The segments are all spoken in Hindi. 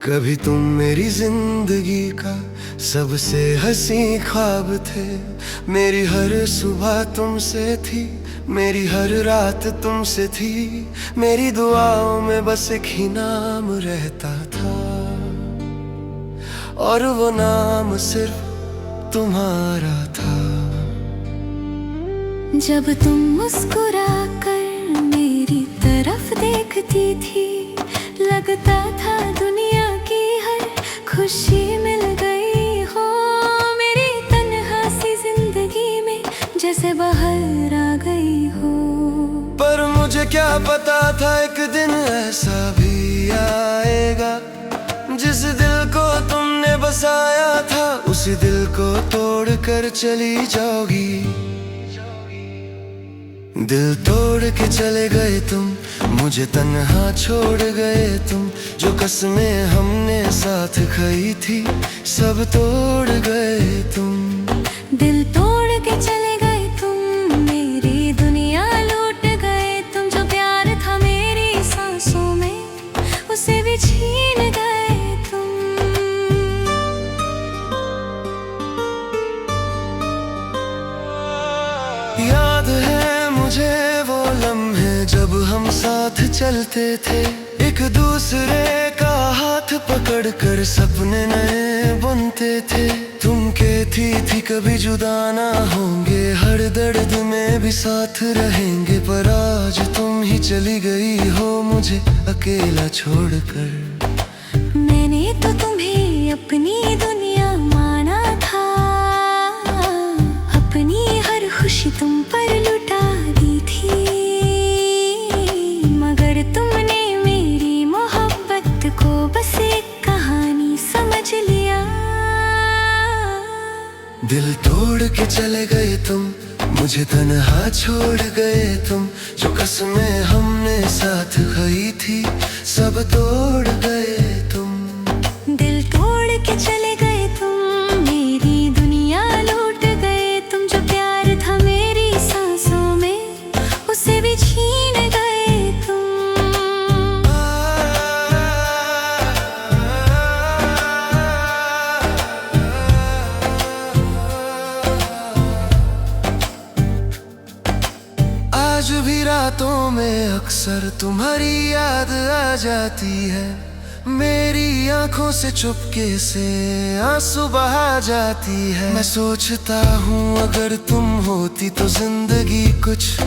कभी तुम मेरी जिंदगी का सबसे हंसी ख्वाब थे। मेरी हर सुबह तुमसे थी, मेरी हर रात तुमसे थी। मेरी दुआओं में बस एक ही नाम रहता था, और वो नाम सिर्फ तुम्हारा था। जब तुम मुस्कुराकर मेरी तरफ देखती थी, लगता था दुनिया की हर खुशी मिल गई हो। मेरी तन्हा सी जिंदगी में जैसे बाहर आ गई हो। पर मुझे क्या पता था एक दिन ऐसा भी आएगा, जिस दिल को तुमने बसाया था उसी दिल को तोड़ कर चली जाओगी। दिल तोड़ के चले गए तुम, मुझे तन्हा छोड़ गए तुम। जो कसमें हमने साथ खाई थी सब तोड़ गए तुम। दिल तोड़ के चले गए तुम, मेरी दुनिया लूट गए तुम। जो प्यार था मेरी सांसों में उसे भी छीन गए तुम। याद है मुझे वो लम्हे जब हम साथ चलते थे, एक दूसरे का हाथ पकड़ कर सपने नए बुनते थे। तुम कहती थी कभी जुदा ना होंगे, हर दर्द में भी साथ रहेंगे। पर आज तुम ही चली गई हो मुझे अकेला छोड़कर। मैंने तो तुम्हें अपनी दुनिया माना था, अपनी हर खुशी तुम पर लुटा दी थी। मगर तुमने मेरी मोहब्बत को बस एक कहानी समझ लिया। दिल तोड़ के चले गए तुम, मुझे तन्हा छोड़ गए तुम। जो कसमें हमने साथ खाई थी सब तोड़ गए तुम। दिल तोड़ के चले गए तुम, मेरी दुनिया लूट गए तुम। जो प्यार था मेरी सांसों में उसे भी छीन गए तुम। आज भी रातों में अक्सर तुम्हारी याद आ जाती है। मेरी आंखों से चुपके से आंसू बहा जाती है। मैं सोचता हूँ अगर तुम होती तो जिंदगी कुछ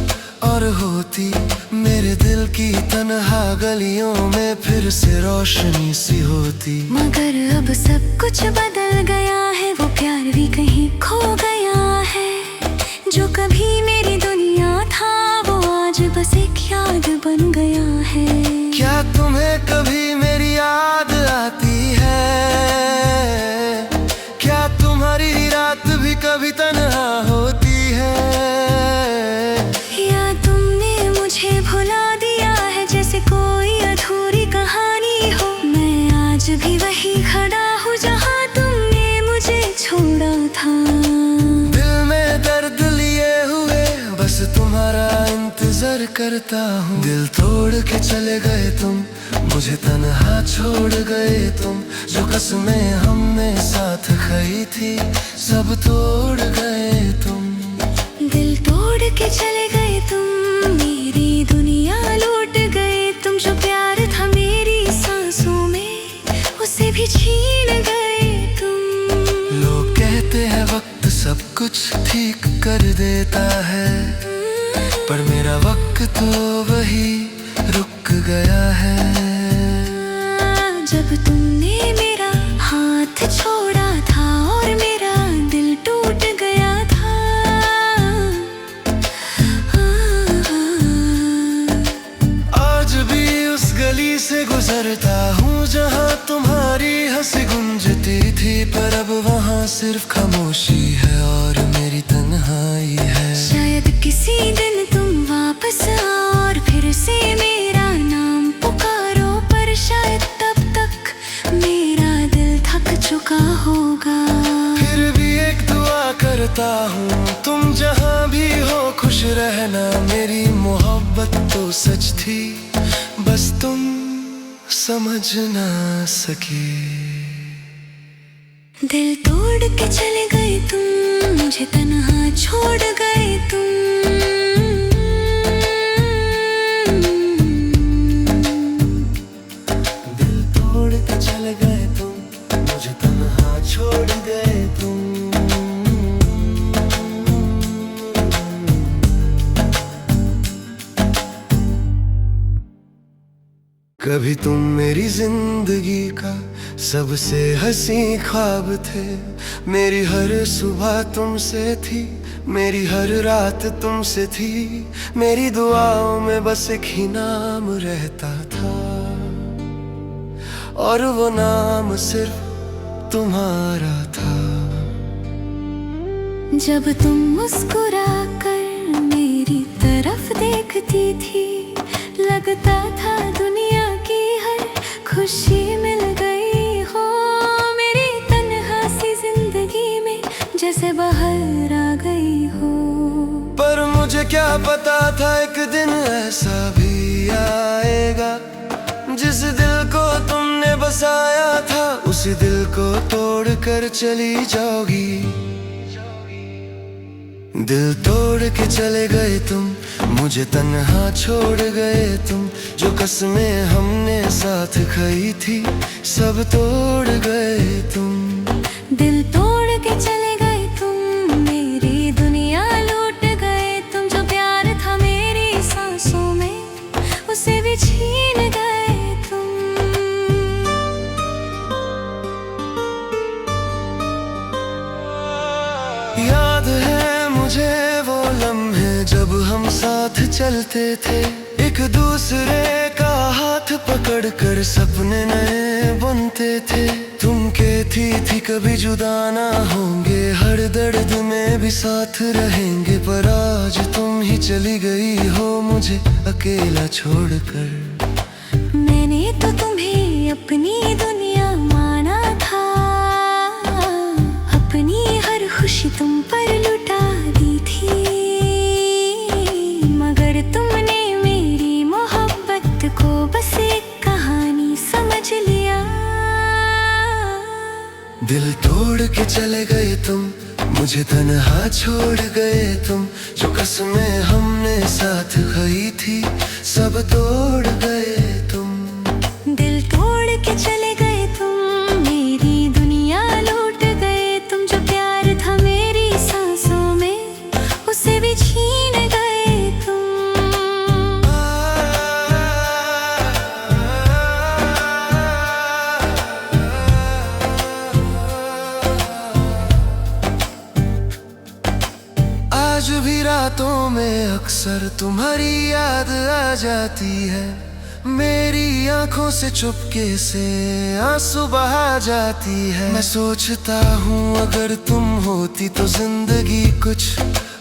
और होती। मेरे दिल की तन्हा गलियों में फिर से रोशनी सी होती। मगर अब सब कुछ बदल गया है, वो प्यार भी कहीं खो गया है। जो कभी मेरी दुनिया था वो आज बस एक याद बन गया है। क्या तुम्हें कभी मेरी याद आती है? क्या तुम्हारी रात भी कभी तन्हा होती है? या तुमने मुझे भुला दिया है जैसे कोई अधूरी कहानी हो। मैं आज भी वही खड़ा हूँ जहाँ तुमने मुझे छोड़ा था। दिल में दर्द लिए हुए बस तुम्हारा इंतजार करता हूँ। दिल तोड़ के चले गए तुम, मुझे तन्हा छोड़ गए तुम। जो कसमें हमने साथ खाई थी सब तोड़ गए तुम। दिल तोड़ के चले गए तुम, मेरी दुनिया लूट गए तुम। जो प्यार था मेरी सांसों में उसे भी छीन गए तुम। लोग कहते हैं वक्त सब कुछ ठीक कर देता है, पर मेरा वक्त तो वही रुक गया है। जब तुमने मेरा हाथ छोड़ा था और मेरा दिल टूट गया था। आज भी उस गली से गुजरता हूँ जहाँ तुम्हारी हंसी गूंजती थी। पर अब वहाँ सिर्फ खामोशी है और मेरी तन्हाई है। शायद किसी दिन तुम वापस आओ और फिर से मेरा नाम पुकारो। पर शायद तब तक मेरा दिल थक चुका होगा। फिर भी एक दुआ करता हूँ, तुम जहाँ भी हो खुश रहना। मेरी मोहब्बत तो सच थी, बस तुम समझ ना सके। दिल तोड़ के चले गए तुम, मुझे तन्हा छोड़ गए तुम। दिल तोड़ के चले गए तुम, मुझे तन्हा छोड़ गए तुम। कभी तुम मेरी जिंदगी का सबसे हंसी ख्वाब थे। मेरी हर सुबह तुमसे थी, मेरी हर रात तुमसे थी। मेरी दुआओं में बस एक ही नाम रहता था, और वो नाम सिर्फ तुम्हारा था। जब तुम मुस्कुरा कर मेरी तरफ देखती थी, लगता था दुनिया की हर खुशी मिल गई हो। मेरी तन्हा सी जिंदगी में जैसे बाहर आ गई हो। पर मुझे क्या पता था एक दिन ऐसा भी आएगा, जिस दिल को तुमने बसाया था उसी दिल को तोड़ कर चली जाओगी। दिल तोड़ के चले गए तुम, मुझे तन्हा छोड़ गए तुम। जो कसमें हमने साथ खाई थी सब तोड़ गए तुम। दिल तोड़ के चले गए तुम, मेरी दुनिया लूट गए तुम। जो प्यार था मेरी सांसों में उसे भी छीन गए तुम। याद है मुझे वो लम्हे जब हम साथ चलते थे, एक दूसरे का हाथ पकड़ कर सपने नए बुनते थे। तुम कहती थी कभी जुदा ना होंगे, हर दर्द में भी साथ रहेंगे। पर आज तुम ही चली गई हो मुझे अकेला छोड़कर। मैंने तो तुम्हें अपनी दुनिया माना था, अपनी हर खुशी तुम पर लुटा दी थी। मगर तुमने मेरी मोहब्बत को बस एक कहानी समझ लिया। दिल तोड़ के चले गए तुम, मुझे तन्हा छोड़ गए तुम। जो कसमें हमने साथ खाई थी सब तोड़ गए तुम। दिल तोड़ के चले गए तुम, मेरी दुनिया लूट गए तुम। जो प्यार था मेरी सांसों में उसे भी छीन गए तुम। आज भी रातों में अक्सर तुम्हारी याद आ जाती है। मेरी आंखों से चुपके से आंसू बहा जाती है। मैं सोचता हूँ अगर तुम होती तो जिंदगी कुछ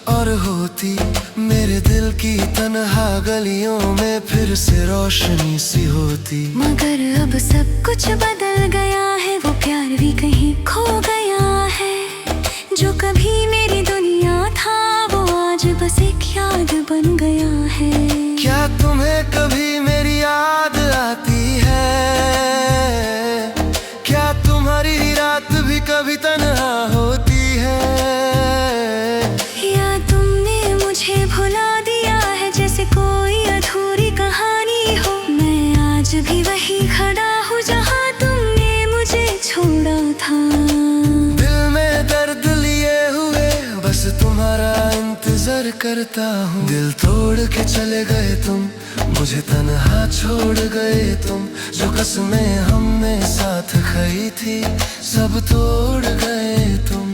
और होती। मेरे दिल की तन्हा गलियों में फिर से रोशनी सी होती। मगर अब सब कुछ बदल गया है, वो प्यार भी कहीं खो गया है। जो कभी मेरी दुनिया था वो आज बस एक याद बन गया है। क्या तुम्हें कभी मेरी याद आती है? क्या तुम्हारी रात भी कभी तन्हा होती है? या तुमने मुझे भुला दिया है जैसे कोई अधूरी कहानी हो। मैं आज भी वही खड़ा हूँ जहाँ तुमने मुझे छोड़ा था। दिल में दर्द लिए हुए बस तुम्हारा इंतजार करता हूँ। दिल तोड़ के चले गए तुम, मुझे तन्हा छोड़ गए तुम। जो कसमें हमने साथ खाई थी सब तोड़ गए तुम।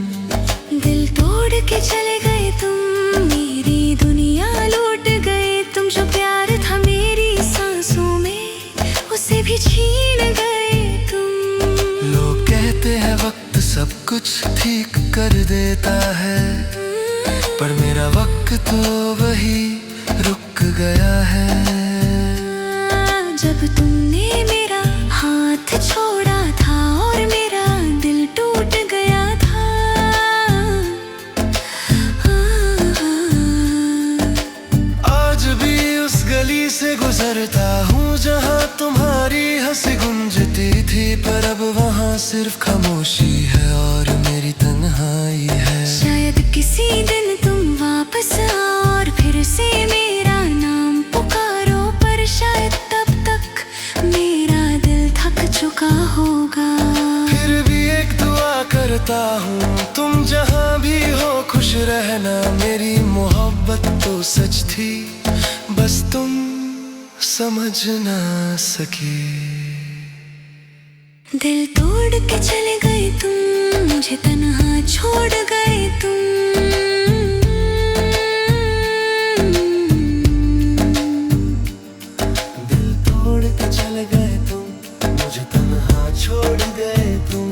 दिल तोड़ के चले गए तुम, मेरी दुनिया लूट गए तुम। जो प्यार था मेरी सांसों में उसे भी छीन गए तुम। लोग कहते हैं वक्त सब कुछ ठीक कर देता है, पर मेरा वक्त तो वही रुक गया है। जब तुमने मेरा हाथ छोड़ा था और मेरा दिल टूट गया था। आज भी उस गली से गुजरता हूँ जहाँ तुम्हारी हंसी होगा। फिर भी एक दुआ करता हूँ, तुम जहाँ भी हो खुश रहना। मेरी मोहब्बत तो सच थी, बस तुम समझ ना सके। दिल तोड़ के चले गए तुम, मुझे तन्हा छोड़ गए तुम। दिल तोड़ के चले गए तुम, मुझे तन्हा छोड़ गए तुम।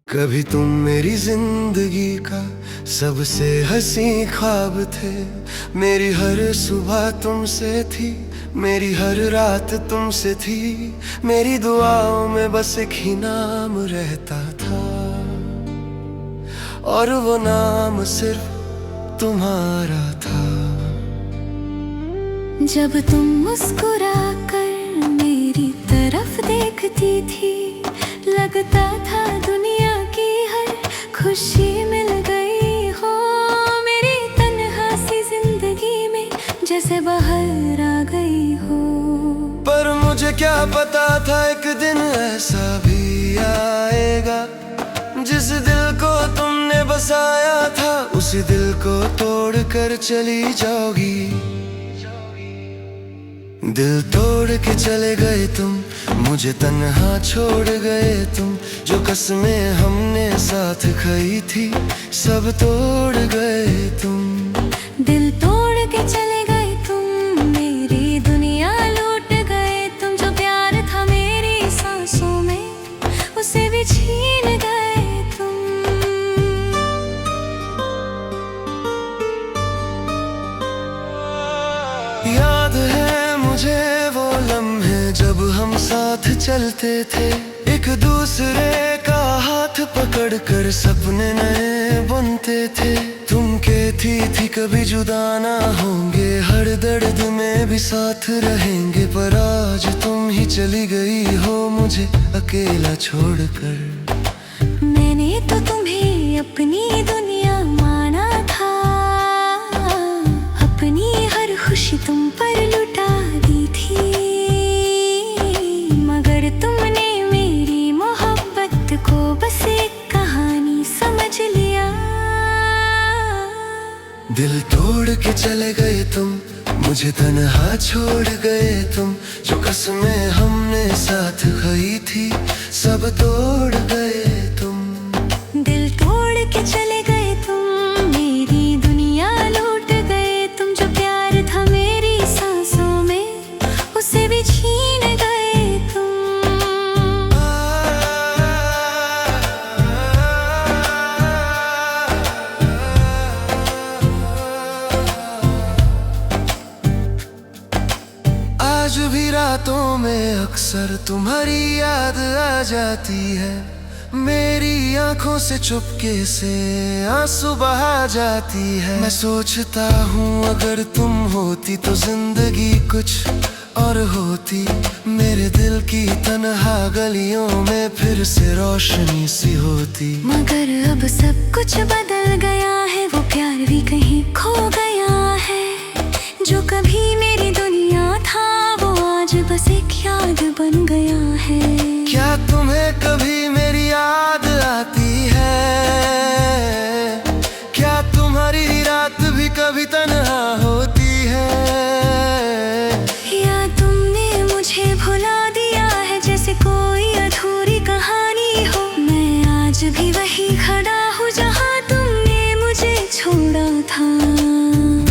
कभी तुम मेरी जिंदगी का सबसे हंसी ख्वाब थे। मेरी हर सुबह तुमसे थी, मेरी हर रात तुमसे थी। मेरी दुआओं में बस एक ही नाम रहता था, और वो नाम सिर्फ तुम्हारा था। जब तुम मुस्कुरा कर मेरी तरफ देखती थी, लगता था दुनिया की हर खुशी मिल गई हो। मेरी तन्हा सी जिंदगी में जैसे बाहर आ गई हो। पर मुझे क्या पता था एक दिन ऐसा भी आएगा, जिस दिल को तुमने बसाया था उसी दिल को तोड़ कर चली जाओगी। दिल तोड़ के चले गए तुम, मुझे तन्हा छोड़ गए तुम। जो कसमें हमने साथ खाई थी सब तोड़ गए तुम। दिल तोड़ के चले गए तुम, मेरी दुनिया लूट गए तुम। जो प्यार था मेरी सांसों में उसे भी छीन गए तुम। याद है मुझे वो लम्हे जब हम साथ चलते थे, एक दूसरे का हाथ पकड़ कर सपने नए बुनते थे। तुम कहती थी कभी जुदा ना होंगे, हर दर्द में भी साथ रहेंगे। पर आज तुम ही चली गई हो मुझे अकेला छोड़कर। मैंने तो तुम्हें अपनी दुनिया माना था, अपनी हर खुशी तुम पर लुटा दी थी। मगर तुमने मेरी मोहब्बत को बस एक कहानी समझ लिया। दिल तोड़ के चले गए तुम, मुझे तन्हा छोड़ गए तुम। जो कसमें हमने साथ खाई थी सब तोड़ गए तुम। दिल तोड़ के चले गए तुम, मेरी दुनिया लूट गए तुम। जो प्यार था मेरी सांसों में उसे भी छीन गए तुम। आज भी रातों में अक्सर तुम्हारी याद आ जाती है। मेरी आंखों से चुपके से आंसू बहा जाती है। मैं सोचता हूँ अगर तुम होती तो जिंदगी कुछ और होती। मेरे दिल की तन्हा गलियों में फिर से रोशनी सी होती। मगर अब सब कुछ बदल गया है, वो प्यार भी कहीं खो गया है। जो कभी मेरी दुनिया था वो आज बस एक याद बन गया है। क्या तुम्हें कभी मेरी याद आती है? क्या तुम्हारी रात भी कभी तन्हा होती है? या तुमने मुझे भुला दिया है जैसे कोई अधूरी कहानी हो। मैं आज भी वही खड़ा हूँ जहाँ तुमने मुझे छोड़ा था।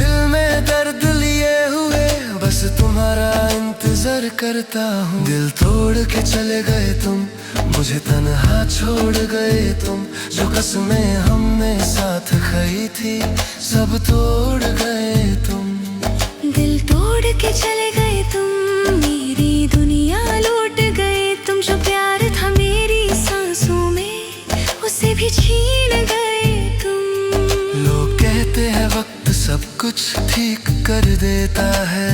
दिल में दर्द लिए हुए बस तुम्हारा इंतजार करता हूँ। दिल तोड़ के चले गए तुम, मुझे तन्हा छोड़ गए तुम। जो कसमें हमने साथ खाई थी सब तोड़ गए तुम। दिल तोड़ के चले गए तुम, मेरी दुनिया लूट गए तुम। जो प्यार था मेरी सांसों में उसे भी छीन गए तुम। लोग कहते हैं वक्त सब कुछ ठीक कर देता है,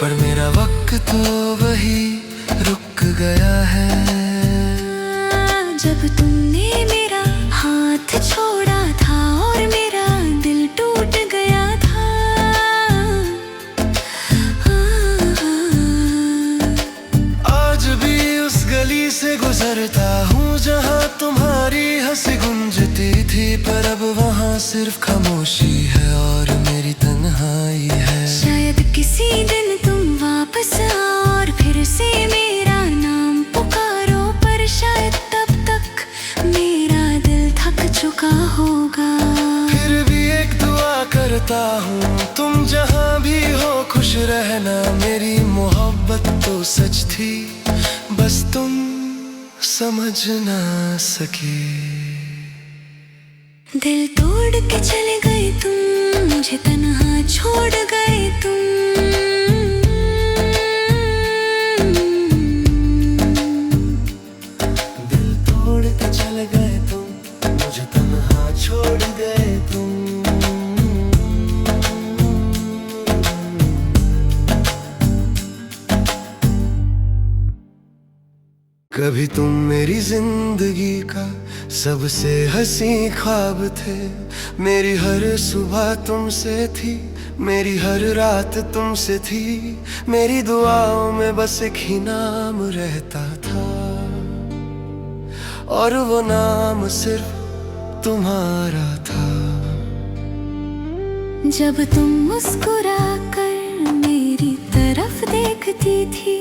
पर मेरा वक्त तो वही रुक गया है। जब तुमने मेरा हाथ छोड़ा था और मेरा दिल टूट करता हूँ तुम जहाँ भी हो खुश रहना। मेरी मोहब्बत तो सच थी, बस तुम समझ ना सके। दिल तोड़ के चले गए तुम, मुझे तन्हा छोड़ गए तुम। दिल तोड़ के चले गए तुम, मुझे तन्हा छोड़ गए तुम। कभी तुम मेरी जिंदगी का सबसे हंसी ख्वाब थे। मेरी हर सुबह तुमसे थी, मेरी हर रात तुमसे थी। मेरी दुआओं में बस एक ही नाम रहता था, और वो नाम सिर्फ तुम्हारा था। जब तुम मुस्कुरा कर मेरी तरफ देखती थी,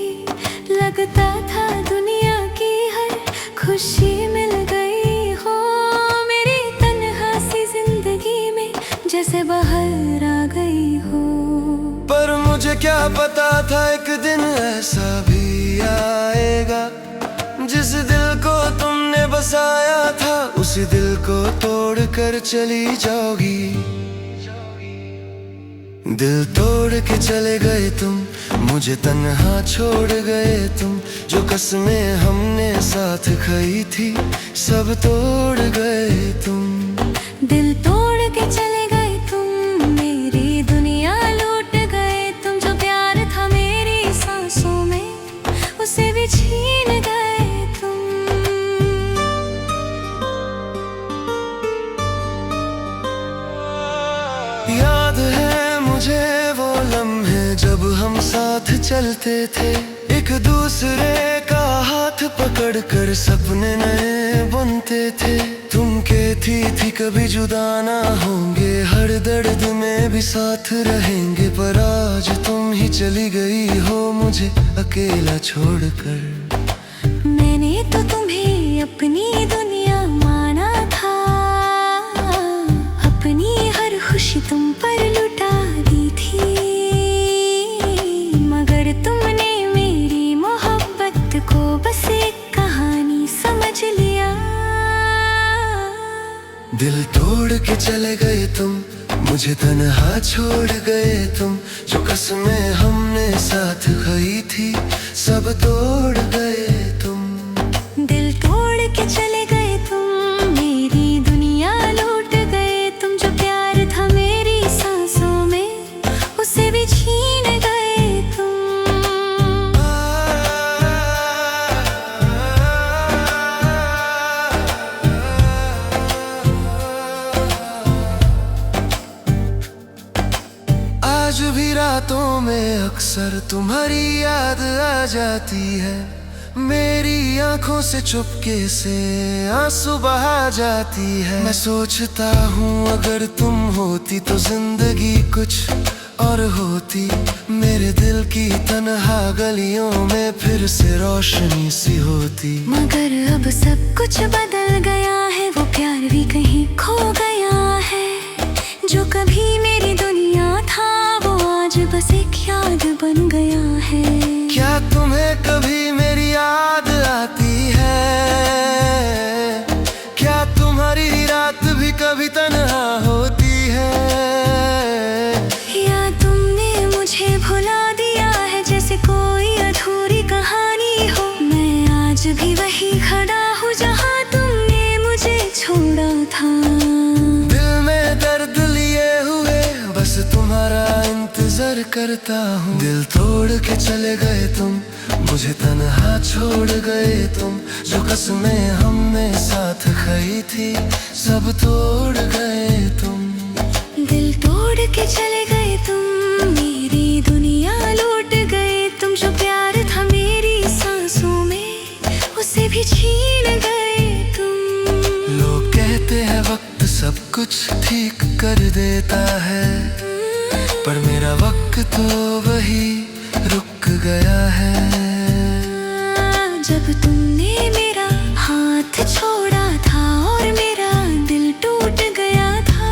लगता था दुनिया की हर खुशी मिल गई हो। मेरी तन्हा सी जिंदगी में जैसे बाहर आ गई हो। पर मुझे क्या पता था एक दिन ऐसा भी आएगा, जिस दिल को तुमने बसाया था उसी दिल को तोड़ कर चली जाओगी। दिल तोड़ के चले गए तुम, मुझे तन्हा छोड़ गए तुम। जो कसमें हमने साथ खाई थी सब तोड़ गए तुम। दिल तोड़ के चले गए तुम, मेरी दुनिया लूट गए तुम। जो प्यार था मेरी सांसों में उसे भी छीन गए तुम। याद है मुझे वो लम्हे जब हम साथ चलते थे, एक दूसरे का हाथ पकड़ कर सपने नए बुनते थे। तुम कहती थी कभी जुदा ना होंगे, हर दर्द में भी साथ रहेंगे। पर आज तुम ही चली गई हो मुझे अकेला छोड़कर। मैंने तो तुम्हें अपनी दुनिया माना था, अपनी हर खुशी तुम पर लुटा दी थी। मगर तुमने मेरी मोहब्बत को बस एक कहानी समझ लिया। दिल तोड़ के चले गए तुम, मुझे तन्हा छोड़ गए तुम। जो कसमें हमने साथ खाई थी सब तोड़ गए तुम। दिल तोड़ के चले गए तुम, मेरी दुनिया लूट गए तुम। जो प्यार था मेरी सांसों में उसे भी छीन गए तुम। आज भी रातों में अक्सर तुम्हारी याद आ जाती है। मेरी आंखों से चुपके से आंसू बहा जाती है। मैं सोचता हूँ अगर तुम होती तो जिंदगी कुछ और होती। मेरे दिल की तन्हा गलियों में फिर से रोशनी सी होती। मगर अब सब कुछ बदल गया है, वो प्यार भी कहीं खो गया है। जो कभी मेरी दुनिया था वो आज बस एक याद बन गया है। क्या तुम्हें कभी मेरी याद आती है? क्या तुम्हारी रात भी कभी तन्हा होती है? या तुमने मुझे भुला दिया है जैसे कोई अधूरी कहानी हो। मैं आज भी वही खड़ा हूँ जहाँ तुमने मुझे छोड़ा था। दिल में दर्द लिए हुए बस तुम्हारा इंतजार करता हूँ। दिल तोड़ के चले गए तुम, मुझे तन्हा छोड़ गए तुम। जो कसमें हमने साथ खाई थी सब तोड़ गए तुम। दिल तोड़ के चले गए तुम, मेरी दुनिया लूट गए तुम। जो प्यार था मेरी सांसों में उसे भी छीन गए तुम। लोग कहते हैं वक्त सब कुछ ठीक कर देता है, पर मेरा वक्त तो वही रुक गया है। जब तुमने मेरा हाथ छोड़ा था और मेरा दिल टूट गया था,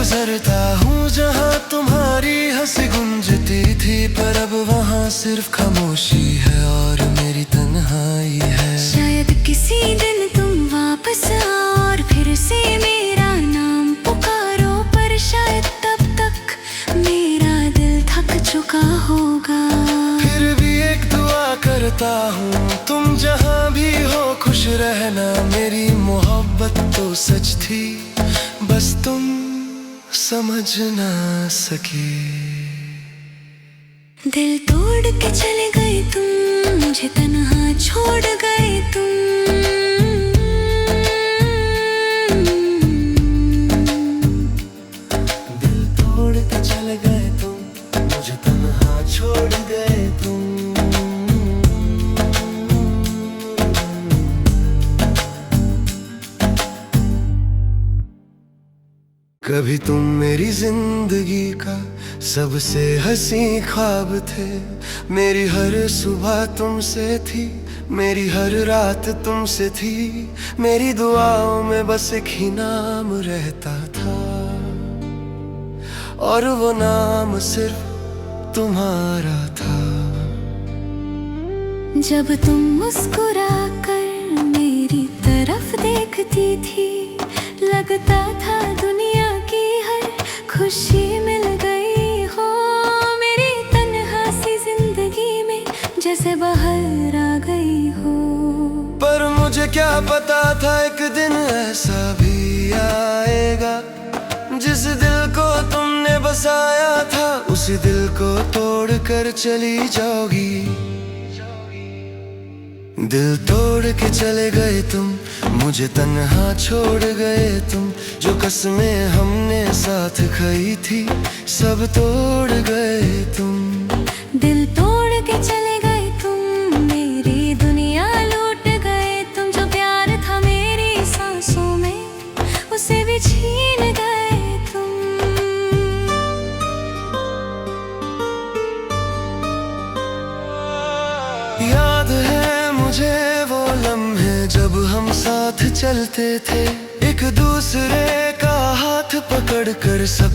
गुजरता हूँ जहाँ तुम्हारी हंसी गूंजती थी, पर अब वहाँ सिर्फ खामोशी है और मेरी तन्हाई है। शायद किसी दिन तुम वापस आओ और फिर से मेरा नाम पुकारो, पर शायद तब तक मेरा दिल थक चुका होगा। फिर भी एक दुआ करता हूँ, तुम जहाँ भी हो खुश रहना। मेरी मोहब्बत तो सच थी, बस तुम समझ ना सके। दिल तोड़ के चले गए तुम, मुझे तन्हा छोड़ गए तुम। दिल तोड़ के चले गए तुम, मुझे तन्हा छोड़ गए तुम। कभी तुम मेरी जिंदगी का सबसे हंसी ख्वाब थे। मेरी हर सुबह तुमसे थी, मेरी हर रात तुमसे थी। मेरी दुआओं में बस एक ही नाम रहता था, और वो नाम सिर्फ तुम्हारा था। जब तुम मुस्कुरा कर मेरी तरफ देखती थी, लगता था दुनिया की हर खुशी मिल गई हो। मेरी तन्हा सी जिंदगी में जैसे बाहर आ गई हो। पर मुझे क्या पता था एक दिन ऐसा भी आएगा, जिस दिल को तुमने बसाया था उसी दिल को तोड़ कर चली जाओगी। दिल तोड़ के चले गए तुम, मुझे तन्हा छोड़ गए तुम। जो कसमें हमने साथ खाई थी सब तोड़ गए तुम। दिल तोड़ के चले गए तुम, मेरी दुनिया लूट गए तुम। जो प्यार था मेरी सांसों में उसे भी छीन गए तुम। याद है मुझे वो लम्हे जब हम साथ चलते थे, एक दूसरे का हाथ पकड़ कर सब